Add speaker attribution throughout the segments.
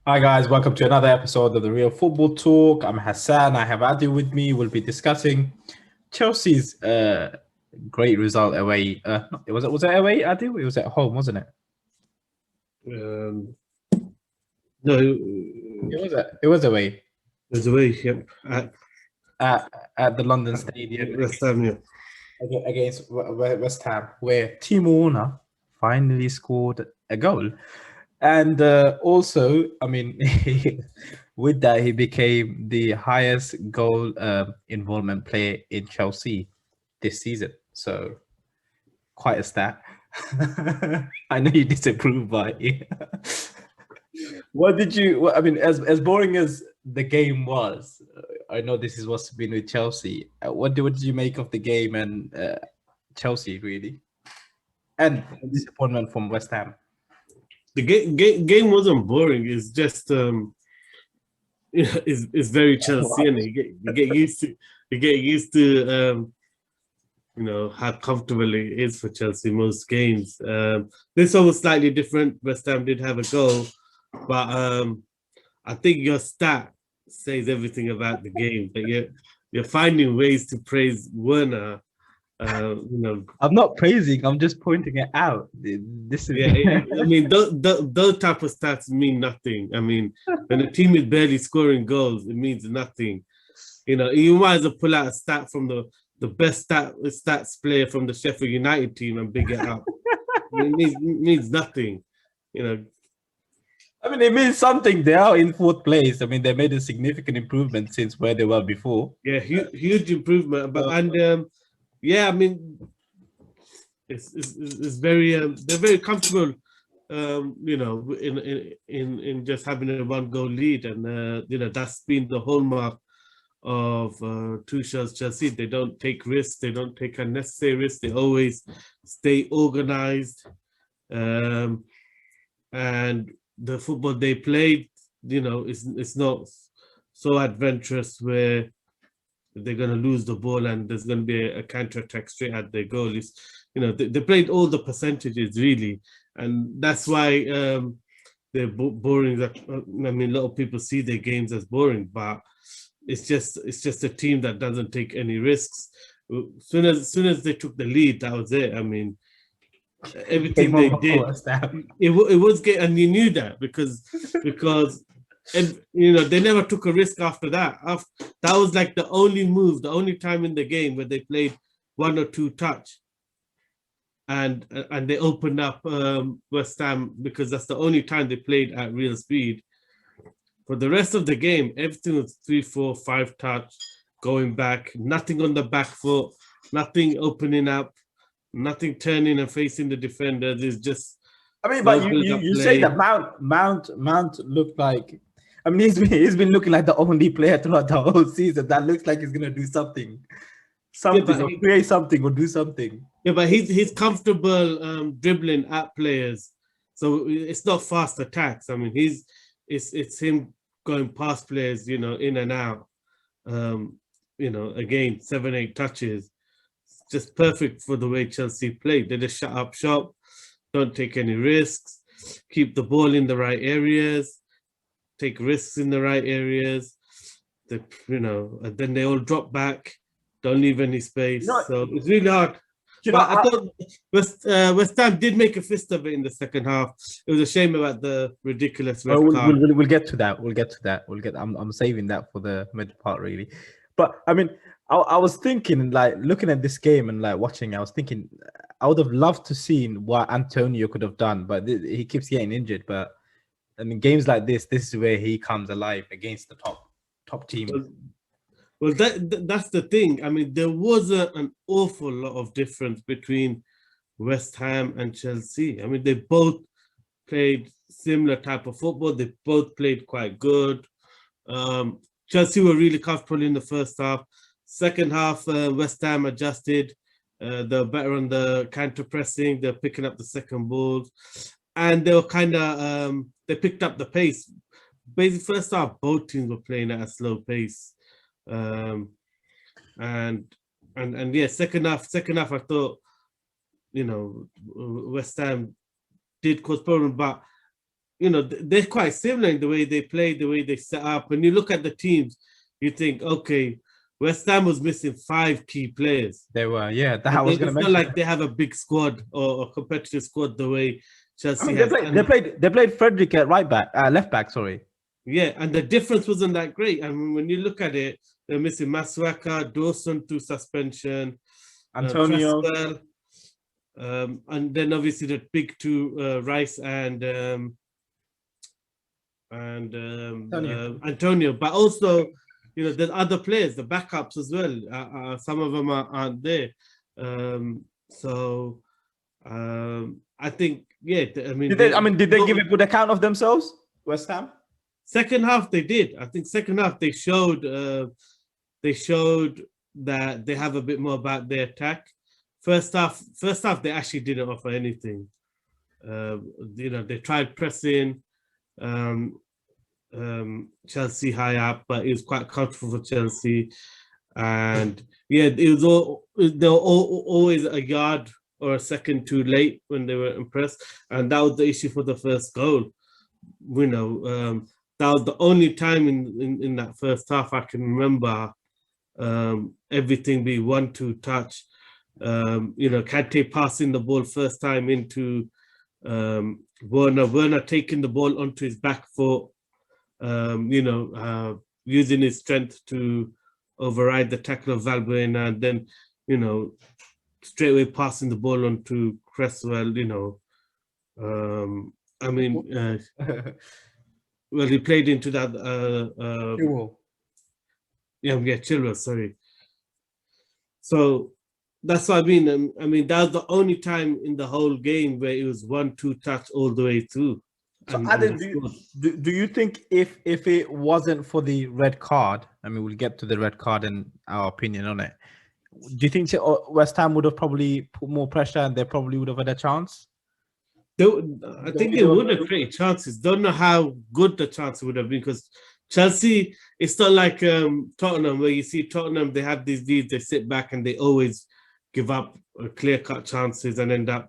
Speaker 1: Hi guys, welcome to another episode of the Real Football Talk. I'm Hassan. I have Adi with me. We'll be discussing Chelsea's great result away. Was it away, Adi? It was at home, wasn't it?
Speaker 2: Um, no,
Speaker 1: It was away
Speaker 2: there's a way. Yep,
Speaker 1: at the London
Speaker 2: at
Speaker 1: Stadium
Speaker 2: West Ham. Yeah.
Speaker 1: against West Ham, where Timo Werner finally scored a goal. And also, I mean, with that, he became the highest goal involvement player in Chelsea this season. So quite a stat. I know you disapprove, but what did you? I mean, as boring as the game was, I know this is what's been with Chelsea. What did you make of the game and Chelsea really, and disappointment from West Ham?
Speaker 2: The game wasn't boring. It's just it's very Chelsea, and you get used to how comfortable it is for Chelsea most games. This one was slightly different. West Ham did have a goal, but I think your stat says everything about the game. But you're finding ways to praise Werner.
Speaker 1: I'm not praising. I'm just pointing it out. This is
Speaker 2: Yeah, I mean, those type of stats mean nothing. I mean, when a team is barely scoring goals, it means nothing. You might as well pull out a stat from the best stats player from the Sheffield United team and big it up. It means nothing. You know,
Speaker 1: I mean, it means something. They are in fourth place. I mean, they made a significant improvement since where they were before.
Speaker 2: yeah, huge improvement. But yeah, I mean, it's very they're very comfortable. In just having a one goal lead, and that's been the hallmark of Tuchel's Chelsea. They don't take risks. They don't take unnecessary risks. They always stay organized, and the football they played, it's not so adventurous where they're going to lose the ball and there's going to be a counter attack straight at their goal. They played all the percentages really, and that's why they're boring. I mean, a lot of people see their games as boring, but it's just a team that doesn't take any risks. Soon as they took the lead, that was it. I mean, everything
Speaker 1: Game
Speaker 2: they
Speaker 1: over for
Speaker 2: did,
Speaker 1: West Ham.
Speaker 2: it was good, and you knew that because they never took a risk after that. That was like the only time in the game where they played one or two touch, and they opened up West Ham because that's the only time they played at real speed. For the rest of the game, everything was 3, 4, 5 touch, going back, nothing on the back foot, nothing opening up, nothing turning and facing the defender. There's just
Speaker 1: I mean, but you say that Mount looked like. I mean, he's been looking like the only player throughout the whole season that looks like he's gonna do something,
Speaker 2: yeah, but
Speaker 1: or create something or do something.
Speaker 2: he's comfortable dribbling at players, so it's not fast attacks. I mean, it's him going past players, in and out. Again, 7, 8 touches, just perfect for the way Chelsea played. They just shut up shop, don't take any risks, keep the ball in the right areas, take risks in the right areas. And then they all drop back, don't leave any space. So it's really hard. But I thought West Ham did make a fist of it in the second half. It was a shame about the ridiculous red card.
Speaker 1: We'll get to that. I'm saving that for the mid part really. But I mean, I was thinking, like, looking at this game and like watching, I was thinking I would have loved to seen what Antonio could have done, but he keeps getting injured. But I mean, games like this is where he comes alive against the top team.
Speaker 2: Well, that's the thing. I mean, there was an awful lot of difference between West Ham and Chelsea. I mean, they both played similar type of football. They both played quite good. Chelsea were really comfortable in the first half. Second half, West Ham adjusted. They're better on the counter pressing. They're picking up the second balls, and they were kind of they picked up the pace. Basically, first half, both teams were playing at a slow pace. And yeah, second half, I thought, West Ham did cause problem, but you know, they're quite similar in the way they play, the way they set up. When you look at the teams, you think, okay, West Ham was missing 5 key players.
Speaker 1: They were, yeah. That I
Speaker 2: And
Speaker 1: was going to
Speaker 2: it's not
Speaker 1: mention.
Speaker 2: like they have a big squad or a competitive squad the way
Speaker 1: I
Speaker 2: Chelsea
Speaker 1: mean,
Speaker 2: has.
Speaker 1: they played Frederick at right back, left back. Sorry,
Speaker 2: Yeah, and the difference wasn't that great. I mean, when you look at it, they're missing Masuaka, Dawson to suspension,
Speaker 1: Antonio.
Speaker 2: Cresswell, and then obviously the big two, Rice and Antonio. But also, you know, there's other players, the backups as well. Some of them aren't there. So I think, yeah, I mean,
Speaker 1: Did they give a good account of themselves, West Ham?
Speaker 2: second half they did. I think second half they showed that they have a bit more about their attack. First half they actually didn't offer anything. You know, they tried pressing Chelsea high up, but it was quite comfortable for Chelsea. And yeah, they were always a yard or a second too late when they were impressed, and that was the issue for the first goal. You know, that was the only time in that first half I can remember everything be 1-2 touch. You know, Kante passing the ball first time into Werner taking the ball onto his back foot, you know, using his strength to override the tackle of Valbuena, and then, you know, straight away passing the ball onto Cresswell, you know. I mean, well, he played into that. Yeah, Chilwell, sorry. So that's what I mean. I mean, that was the only time in the whole game where it was 1-2 touch all the way through.
Speaker 1: So, Adam, do you think if it wasn't for the red card, I mean, we'll get to the red card and our opinion on it. Do you think West Ham would have probably put more pressure and they probably would have had a chance?
Speaker 2: I think they would have created chances. Don't know how good the chance would have been, because Chelsea, it's not like Tottenham, where you see Tottenham, they have these leads, they sit back and they always give up clear-cut chances and end up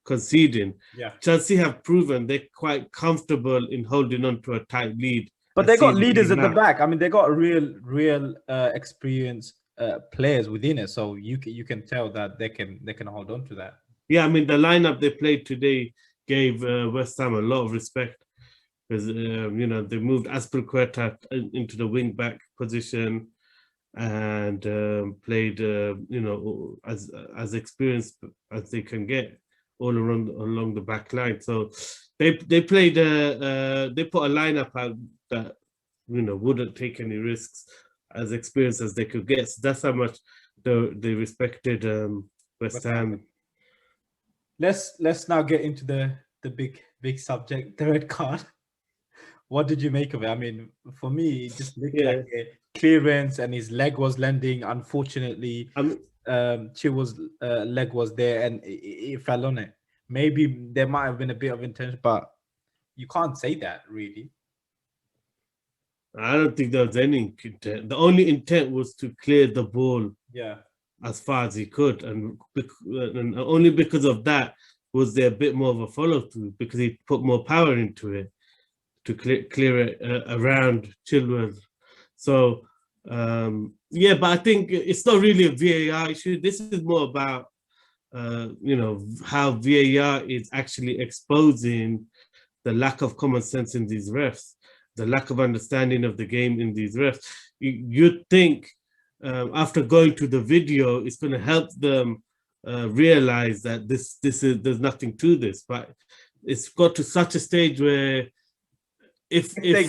Speaker 2: conceding.
Speaker 1: Yeah.
Speaker 2: Chelsea have proven they're quite comfortable in holding on to a tight lead.
Speaker 1: But they got leaders at the back. I mean, they got real experienced players within it, so you can tell that they can hold on to that.
Speaker 2: Yeah, I mean, the lineup they played today gave West Ham a lot of respect, because you know, they moved Aspilicueta into the wing back position and played you know, as experienced as they can get all along the back line. So they played they put a lineup out that, you know, wouldn't take any risks, as experienced as they could get. So that's how much they respected West Ham.
Speaker 1: Let's now get into the big subject, the red card. What did you make of it? I mean, for me, it just looked like a clearance, and his leg was landing. Unfortunately, Chilwell's leg was there, and it fell on it. Maybe there might have been a bit of intention, but you can't say that, really.
Speaker 2: I don't think there was any intent. The only intent was to clear the ball.
Speaker 1: Yeah.
Speaker 2: As far as he could, and only because of that was there a bit more of a follow-through, because he put more power into it to clear it around Chilwell. So yeah, but I think it's not really a VAR issue. This is more about you know, how VAR is actually exposing the lack of common sense in these refs, the lack of understanding of the game in these refs. You'd think after going to the video, it's going to help them realize that there's nothing to this, but it's got to such a stage where if the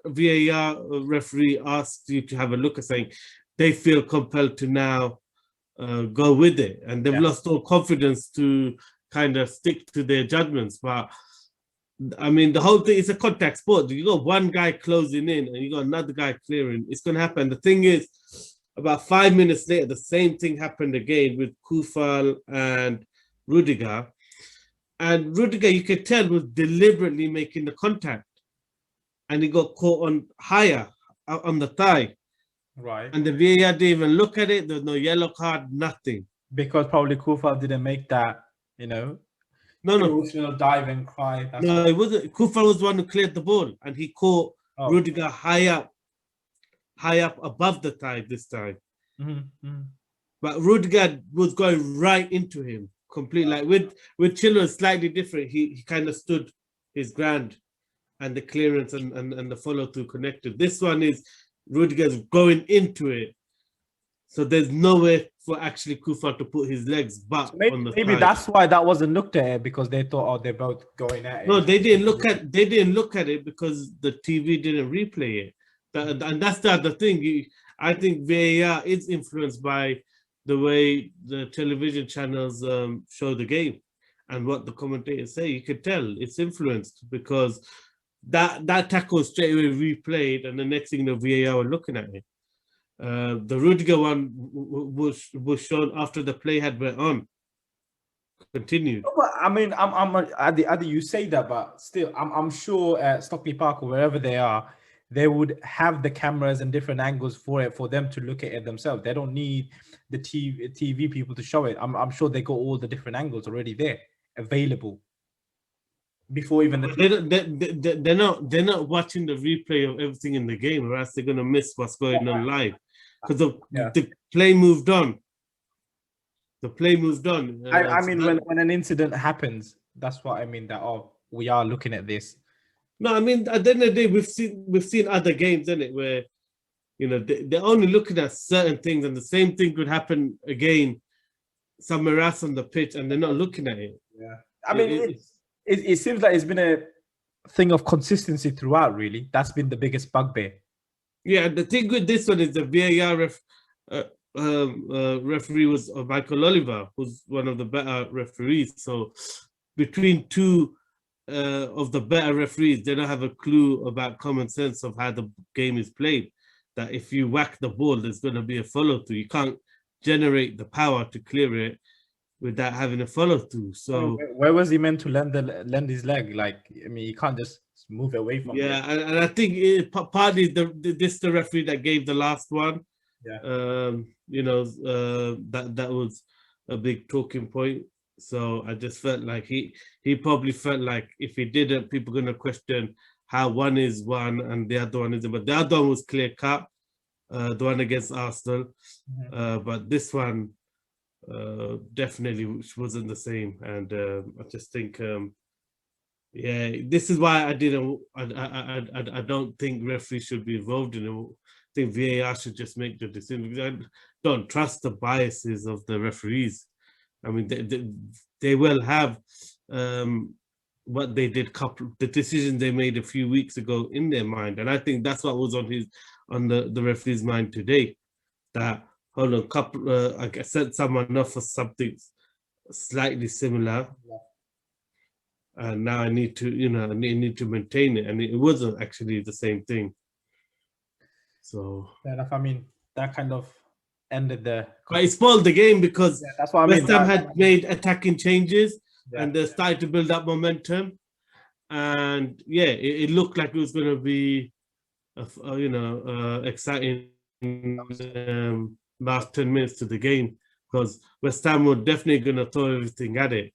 Speaker 2: VAR referee asks you to have a look at something, they feel compelled to now go with it, and they've lost all confidence to kind of stick to their judgments. But I mean, the whole thing is a contact sport. You got one guy closing in and you got another guy clearing. It's going to happen. The thing is, about 5 minutes later, the same thing happened again with Kufal and Rudiger. And Rudiger, you could tell, was deliberately making the contact. And he got caught on higher, on the thigh.
Speaker 1: Right.
Speaker 2: And the VAR didn't even look at it. There's no yellow card, nothing.
Speaker 1: Because probably Kufal didn't make that, you know.
Speaker 2: No,
Speaker 1: emotional dive and cry. That's
Speaker 2: no,
Speaker 1: what.
Speaker 2: it wasn't. Kufal was the one who cleared the ball, and he caught
Speaker 1: Oh.
Speaker 2: Rudiger high up above the thigh this time. But Rudiger was going right into him completely. Like with Chilwell, slightly different. He kind of stood his ground, and the clearance and the follow through connected. This one is Rudiger's going into it, so there's nowhere for actually Kufal to put his legs but
Speaker 1: So maybe,
Speaker 2: on the
Speaker 1: maybe
Speaker 2: thigh.
Speaker 1: that's why that wasn't looked at because they thought, oh, they're both going at
Speaker 2: No,
Speaker 1: it.
Speaker 2: they didn't look at it because the TV didn't replay it. And that's the other thing. I think VAR is influenced by the way the television channels show the game and what the commentators say. You could tell it's influenced because that tackle straight away replayed, and the next thing the VAR were looking at it. The Rudiger one was shown after the play had went on. Continued.
Speaker 1: But I mean, Adi, you say that, but still, I'm sure at Stockley Park or wherever they are, they would have the cameras and different angles for it for them to look at it themselves. They don't need the TV people to show it. I'm sure they got all the different angles already there available before even the.
Speaker 2: They're not watching the replay of everything in the game, or else they're gonna miss what's going on live because the play moved on. The play moved on.
Speaker 1: I mean, when an incident happens, that's what I mean. That we are looking at this.
Speaker 2: No, I mean at the end of the day, we've seen other games in it where they're only looking at certain things, and the same thing could happen again somewhere else on the pitch, and they're not looking at it.
Speaker 1: Yeah, I mean, it seems like it's been a thing of consistency throughout. Really, that's been the biggest bugbear.
Speaker 2: Yeah, the thing with this one is the VAR referee was Michael Oliver, who's one of the better referees. So between two of the better referees, they don't have a clue about common sense of how the game is played. That if you whack the ball, there's going to be a follow through. You can't generate the power to clear it without having a follow through. So
Speaker 1: where was he meant to lend his leg? Like, I mean, you can't just move away from it.
Speaker 2: Yeah, and I think partly the referee that gave the last one.
Speaker 1: Yeah.
Speaker 2: That was a big talking point. So I just felt like he probably felt like if he didn't, people are gonna question how one is one and the other one isn't. But the other one was clear cut, the one against Arsenal. But this one definitely wasn't the same. And I just think this is why I don't think referees should be involved in it. I think VAR should just make the decision because I don't trust the biases of the referees. I mean, they will have what they did, the decisions they made a few weeks ago in their mind, and I think that's what was on the referee's mind today. That hold on, I sent someone off for something slightly similar, and now I need to, I need to maintain it, and it wasn't actually the same thing. So
Speaker 1: fair enough. I mean, that kind of ended the.
Speaker 2: But it spoiled the game because
Speaker 1: that's what I mean.
Speaker 2: West Ham had made attacking changes and they started to build up momentum, and it looked like it was going to be, exciting last 10 minutes to the game because West Ham were definitely going to throw everything at it.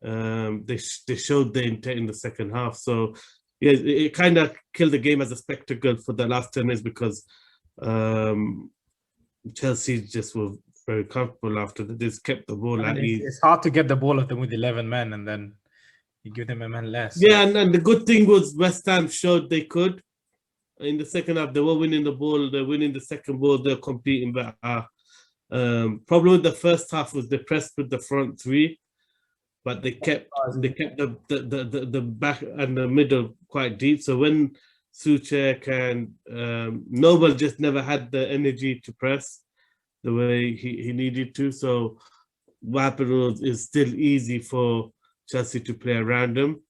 Speaker 2: They showed the intent in the second half, so it kind of killed the game as a spectacle for the last 10 minutes because Chelsea just were very comfortable after they just kept the ball at ease.
Speaker 1: It's hard to get the ball of them with 11 men and then you give them a man less.
Speaker 2: Yeah, and the good thing was West Ham showed they could. In the second half, they were winning the ball, they're winning the second ball, they're competing better. Problem with the first half was they pressed with the front three, but they kept the back and the middle quite deep. So when Souček and Noble just never had the energy to press the way he needed to. So what happened was it's still easy for Chelsea to play around them.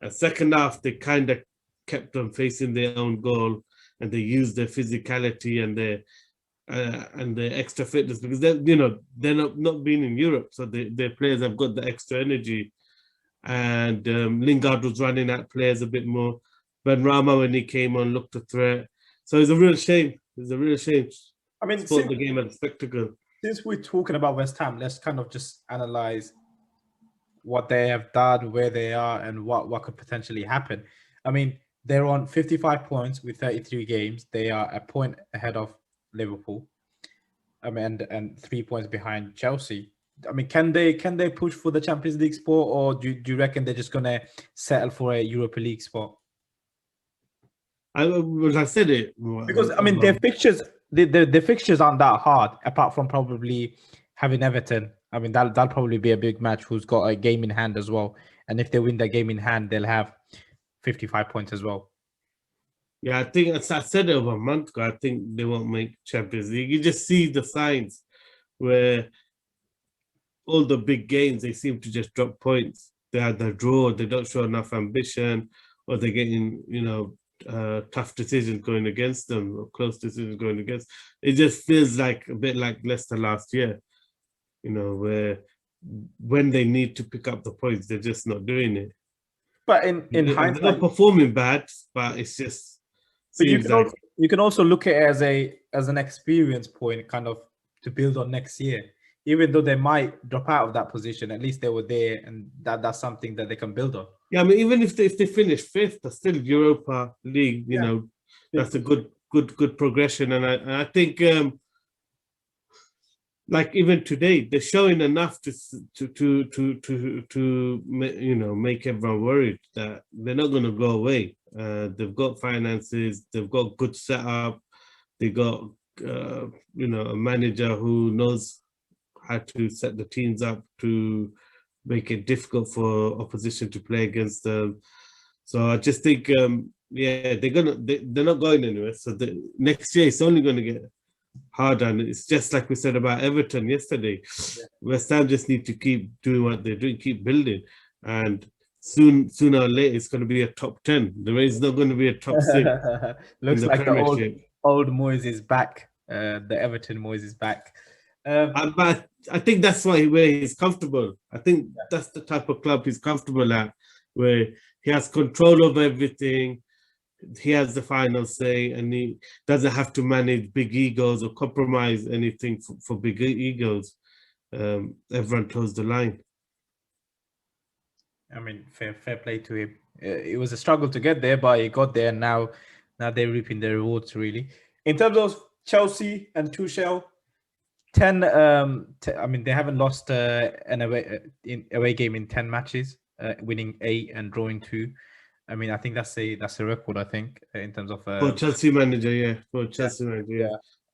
Speaker 2: And second half, they kind of kept them facing their own goal, and they used their physicality and their extra fitness because they're not being in Europe, so their players have got the extra energy. And Lingard was running at players a bit more. Benrahma, when he came on, looked a threat. So it's a real shame. I mean, the game as a spectacle.
Speaker 1: Since we're talking about West Ham, let's kind of just analyze what they have done, where they are, and what could potentially happen. I mean, they're on 55 points with 33 games. They are a point ahead of Liverpool. I mean, and 3 points behind Chelsea. I mean, can they push for the Champions League spot, or do you reckon they're just gonna settle for a Europa League spot?
Speaker 2: I said it.
Speaker 1: Because I mean, their fixtures aren't that hard, apart from probably having Everton. I mean, that'll probably be a big match. Who's got a game in hand as well, and if they win that game in hand, they'll have 55 points as well.
Speaker 2: Yeah, I think as I said it over a month ago, I think they won't make Champions League. You just see the signs where all the big games they seem to just drop points. They either draw, they don't show enough ambition, or they're getting tough decisions going against them, or close decisions going against. It just feels like a bit like Leicester last year, where when they need to pick up the points, they're just not doing it.
Speaker 1: But in
Speaker 2: They're
Speaker 1: hindsight,
Speaker 2: not performing bad, but it's just
Speaker 1: but
Speaker 2: seems like
Speaker 1: you can also look at it as an experience point, kind of to build on next year. Even though they might drop out of that position, at least they were there, and that's something that they can build on.
Speaker 2: yeah. I mean, even if they finish fifth, that's still Europa League. That's a good progression, and I think like even today they're showing enough to make everyone worried that they're not going to go away. They've got finances, they've got good setup, they got a manager who knows how to set the teams up to make it difficult for opposition to play against them. So I just think they're not going anywhere. So next year it's only going to get harder, and it's just like we said about Everton yesterday. Yeah. West Ham just need to keep doing what they're doing, keep building, and sooner or later it's going to be a top 10. There is not going to be a top 6.
Speaker 1: Looks like the old Moyes is back. The Everton Moyes is back.
Speaker 2: But I think that's where he's comfortable. I think that's the type of club he's comfortable at, where he has control over everything. He has the final say, and he doesn't have to manage big egos or compromise anything for big egos. Everyone toes the line.
Speaker 1: I mean, fair play to him. It was a struggle to get there, but he got there. And now they're reaping the rewards. Really, in terms of Chelsea and Tuchel, 10. I mean, they haven't lost an away game in 10 matches, winning 8 and drawing 2. I mean, I think that's a record. I think in terms of
Speaker 2: for Chelsea manager,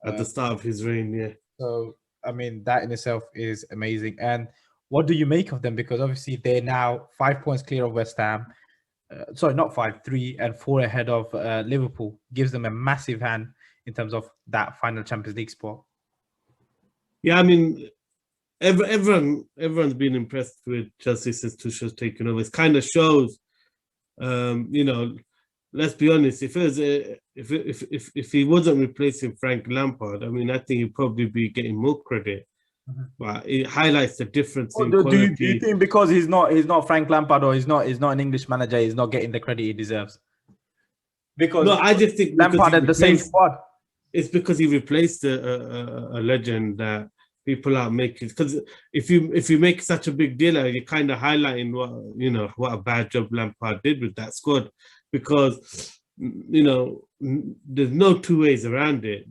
Speaker 2: at the start of his reign, yeah.
Speaker 1: So I mean, that in itself is amazing. And what do you make of them? Because obviously they're now 5 points clear of West Ham. Sorry, not 5, 3 and 4 ahead of Liverpool. Gives them a massive hand in terms of that final Champions League spot.
Speaker 2: Yeah, I mean, everyone's been impressed with Chelsea since Tuchel's taken over. It kind of shows. Let's be honest. If he wasn't replacing Frank Lampard, I mean, I think he'd probably be getting more credit. Mm-hmm. But it highlights the difference in quality.
Speaker 1: Do you think because he's not Frank Lampard, or he's not an English manager, he's not getting the credit he deserves? Because
Speaker 2: no, I just think
Speaker 1: Lampard had the same squad.
Speaker 2: It's because he replaced a legend that people are making. Because if you make such a big deal, you're kind of highlighting what a bad job Lampard did with that squad. Because there's no two ways around it.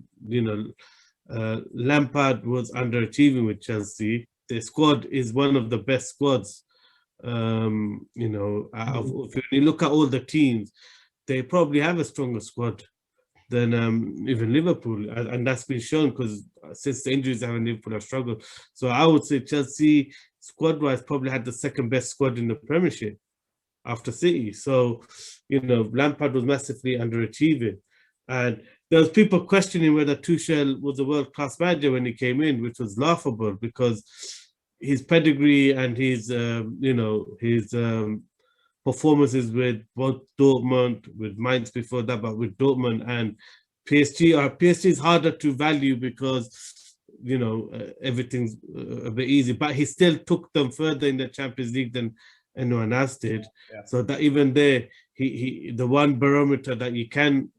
Speaker 2: Lampard was underachieving with Chelsea. The squad is one of the best squads. If you look at all the teams, they probably have a stronger squad than even Liverpool, and that's been shown because since the injuries, Liverpool have struggled. So I would say Chelsea squad-wise probably had the second best squad in the Premiership after City. So Lampard was massively underachieving, and there was people questioning whether Tuchel was a world-class manager when he came in, which was laughable because his pedigree and his performances with both Dortmund, with Mainz before that, but with Dortmund and PSG. PSG is harder to value because everything's a bit easy, but he still took them further in the Champions League than anyone else did. Yeah. So that even there, he the one barometer that you can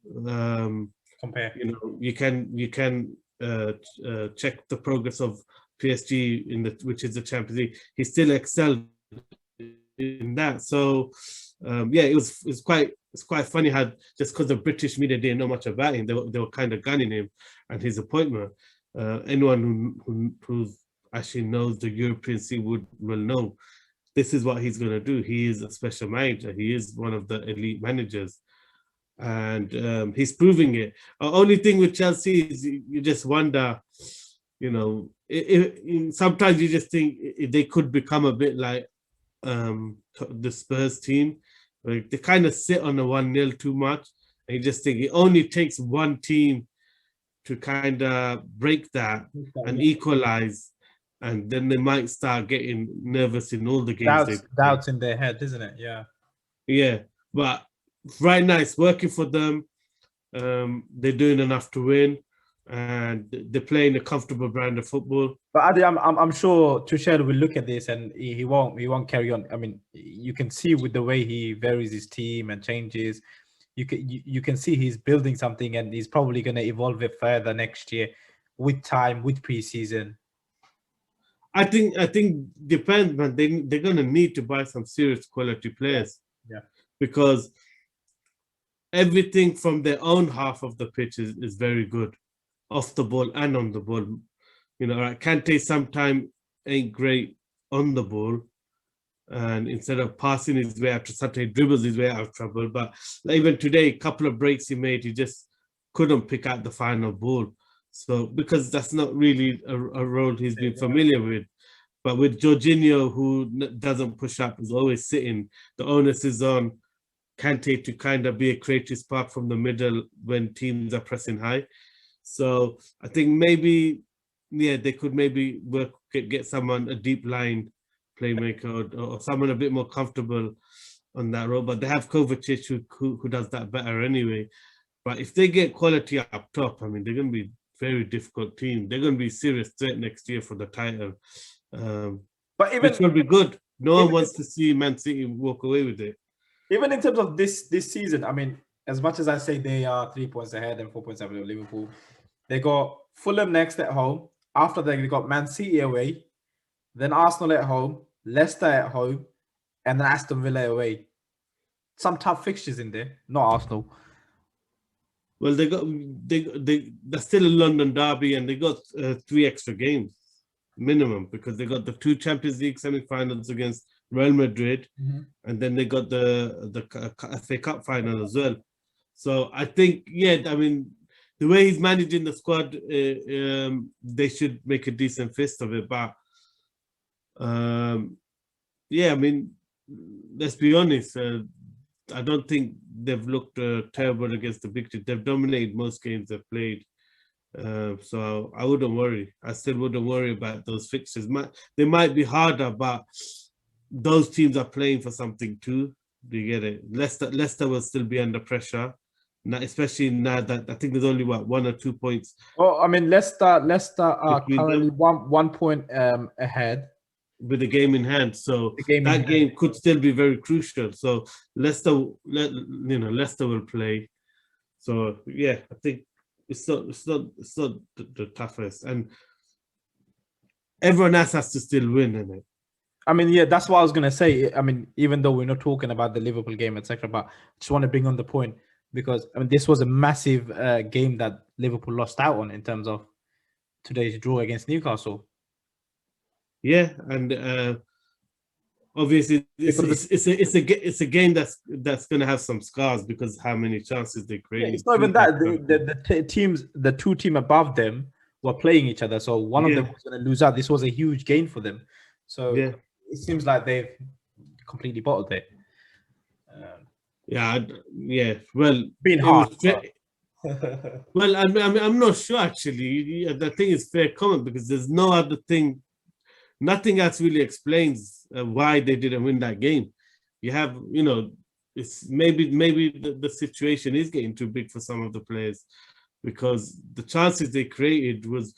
Speaker 1: compare,
Speaker 2: you can check the progress of PSG which is the Champions League. He still excelled in that. So yeah, it's quite funny how just because the British media didn't know much about him, they were kind of gunning him and his appointment. Anyone who actually knows the European scene will know this is what he's going to do. He is a special manager. He is one of the elite managers, and he's proving it. Only thing with Chelsea is you just wonder, you know, sometimes you just think they could become a bit like the Spurs team. Like they kind of sit on the 1-0 too much. And you just think it only takes one team to kind of break that and equalize, and then they might start getting nervous in all the games they play.
Speaker 1: Doubts in their head, isn't it? Yeah.
Speaker 2: Yeah, but right now it's working for them. They're doing enough to win, and they're playing a comfortable brand of football.
Speaker 1: But Adi, I'm sure Tuchel will look at this and he won't carry on. I mean, you can see with the way he varies his team and changes, you can see he's building something, and he's probably going to evolve it further next year with time, with preseason.
Speaker 2: I think depends, man. They're gonna need to buy some serious quality players.
Speaker 1: Yeah.
Speaker 2: Because everything from their own half of the pitch is very good, off the ball and on the ball. You know, Kante sometimes ain't great on the ball, and instead of passing his way out, sometimes he dribbles his way out of trouble. But like even today, a couple of breaks he made, he just couldn't pick out the final ball. So because that's not really a role he's been familiar with. But with Jorginho, who doesn't push up, is always sitting, the onus is on Kante to kind of be a creative spark from the middle when teams are pressing high. So I think maybe, yeah, they could maybe get someone, a deep line playmaker, or someone a bit more comfortable on that role. But they have Kovacic who does that better anyway. But if they get quality up top, I mean, they're going to be very difficult team. They're going to be serious threat next year for the title,
Speaker 1: but even,
Speaker 2: which will be good. No one wants to see Man City walk away with it.
Speaker 1: Even in terms of this season, I mean, as much as I say they are 3 points ahead and 4 points ahead of Liverpool, they got Fulham next at home. After that, they got Man City away, then Arsenal at home, Leicester at home, and then Aston Villa away. Some tough fixtures in there, not Arsenal.
Speaker 2: Well, they're still a London derby, and they got 3 extra games minimum, because they got the 2 Champions League semi-finals against Real Madrid, and then they got the FA Cup final as well. So I think, yeah, I mean, the way he's managing the squad, they should make a decent fist of it. But yeah, I mean, let's be honest. I don't think they've looked terrible against the big team. They've dominated most games they've played. So I wouldn't worry. I still wouldn't worry about those fixtures. They might be harder, but those teams are playing for something too. Do you get it? Leicester will still be under pressure, now, especially now that I think there's only 1 or 2 points.
Speaker 1: Oh, I mean, Leicester are currently 1 point ahead
Speaker 2: with the game in hand. So that game could still be very crucial. So Leicester will play. So yeah, I think it's not the toughest, and everyone else has to still win, isn't it?
Speaker 1: I mean, yeah, that's what I was gonna say. I mean, even though we're not talking about the Liverpool game, etc., but I just want to bring on the point, because I mean, this was a massive game that Liverpool lost out on in terms of today's draw against Newcastle.
Speaker 2: Yeah, and obviously it's a game that's going to have some scars, because how many chances they create.
Speaker 1: Yeah, it's not even that the two teams above them were playing each other, so one of them was going to lose out. This was a huge gain for them. So it seems like they've completely bottled it.
Speaker 2: Well,
Speaker 1: being hard.
Speaker 2: Well, I'm not sure actually. The thing is fair comment, because there's no other thing. Nothing else really explains why they didn't win that game. You have, it's maybe the situation is getting too big for some of the players, because the chances they created was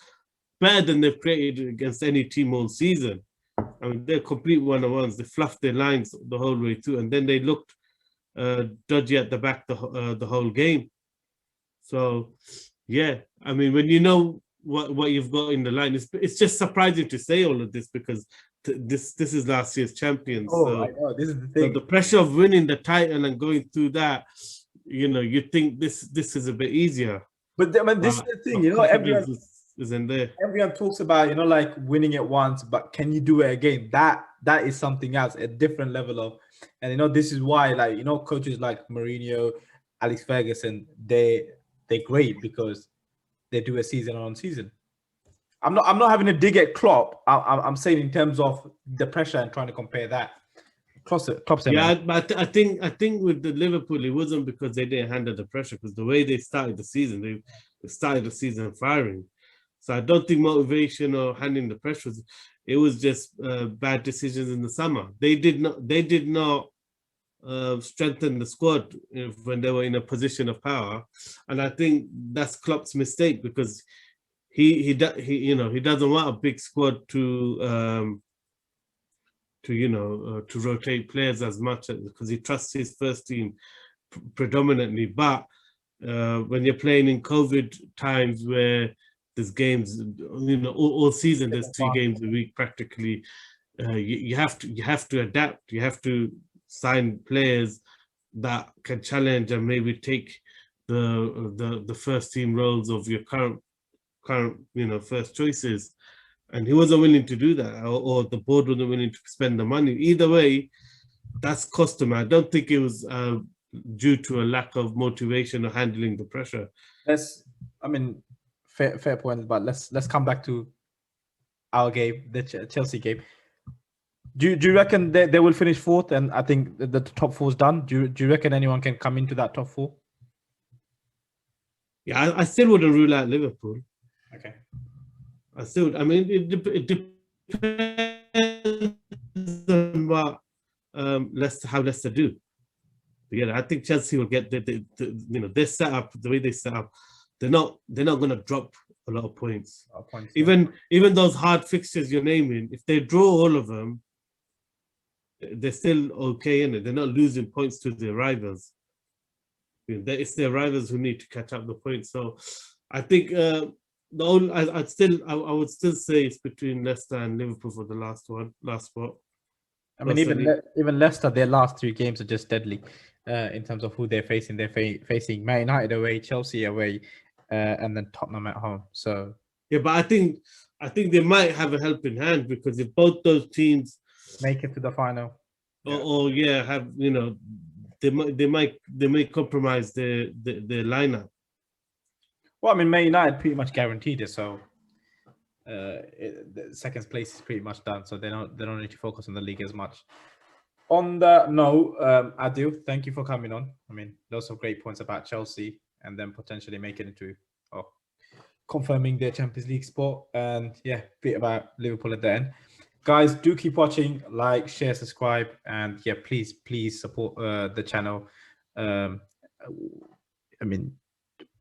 Speaker 2: better than they've created against any team all season. I mean, they're complete one-on-ones. They fluffed their lines the whole way through, and then they looked dodgy at the back the whole game. So, yeah, I mean, when you know what you've got in the line, it's just surprising to say all of this, because this is last year's champions.
Speaker 1: Oh, I
Speaker 2: So
Speaker 1: know. This is the
Speaker 2: so
Speaker 1: thing.
Speaker 2: the pressure of winning the title and going through that, you think this is a bit easier.
Speaker 1: But this is
Speaker 2: But
Speaker 1: the thing,
Speaker 2: confidence isn't there.
Speaker 1: everyone talks about, like winning it once, but can you do it again? That is something else, a different level of, and this is why, like, coaches like Mourinho, Alex Ferguson, they're great because they do a season on season. I'm not having a dig at Klopp. I'm saying in terms of the pressure and trying to compare that. Klopp's
Speaker 2: Yeah, but I think with the Liverpool, it wasn't because they didn't handle the pressure, because the way they started the season, they started the season firing. So I don't think motivation or handling the pressure, it was just bad decisions in the summer. They did not strengthen the squad when they were in a position of power, and I think that's Klopp's mistake, because he doesn't want a big squad to rotate players as much, because he trusts his first team predominantly. But when you're playing in COVID times where there's games, all season there's 3 games a week practically, you have to adapt. You have to sign players that can challenge and maybe take the first team roles of your current first choices. And he wasn't willing to do that, or the board wasn't willing to spend the money. Either way, that's cost him. I don't think it was due to a lack of motivation or handling the pressure.
Speaker 1: Fair point, but let's come back to our game, the Chelsea game. Do you reckon they will finish 4th? And I think the top 4 is done. Do you reckon anyone can come into that top 4?
Speaker 2: Yeah, I still wouldn't rule out Liverpool.
Speaker 1: Okay.
Speaker 2: It depends on what how Leicester do. But yeah, I think Chelsea will get their setup, the way they set up. They're not going to drop a lot of points. Even those hard fixtures you're naming, if they draw all of them, they're still okay in it. They're not losing points to their rivals. It's their rivals who need to catch up the points. So I think I would still say it's between Leicester and Liverpool for the last spot.
Speaker 1: Even Leicester, their last 3 games are just deadly in terms of who they're facing. They're facing Man United away, Chelsea away, and then Tottenham at home. So
Speaker 2: yeah, but I think they might have a helping hand, because if both those teams
Speaker 1: make it to the final,
Speaker 2: they might compromise their lineup.
Speaker 1: Well, Man United pretty much guaranteed it, so the second place is pretty much done. So they don't need to focus on the league as much. On that note, Adil, thank you for coming on. Lots of great points about Chelsea and then potentially making it to confirming their Champions League spot, and a bit about Liverpool at the end. Guys, do keep watching, like, share, subscribe, and please support the channel.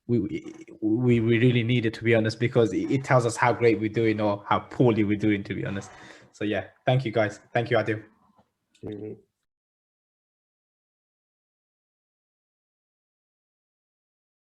Speaker 1: We really need it, to be honest, because it tells us how great we're doing or how poorly we're doing, to be honest. So thank you guys. Thank you, Adil.